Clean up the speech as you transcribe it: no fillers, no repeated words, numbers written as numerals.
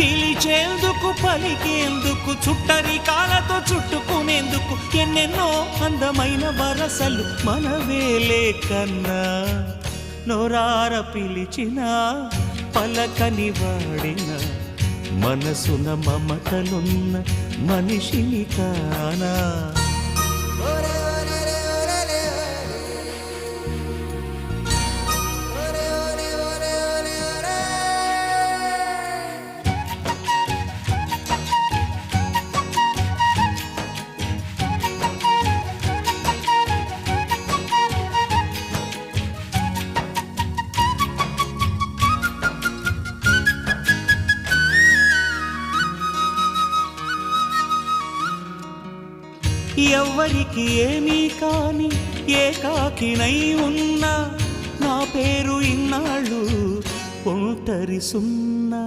పిలిచేందుకు పలికేందుకు చుట్టరికాలతో చుట్టుకునేందుకు ఎన్నెన్నో అందమైన వరసలు మనవేలే కన్నా నోరార పిలిచిన పలకని వాడిన మనసున మమతలున్న మనిషిని కానా ఎవ్వరికి ఏమీ కాని ఏకాకినై ఉన్నా నా పేరు ఇన్నాళ్ళు ఒంటరి సున్నా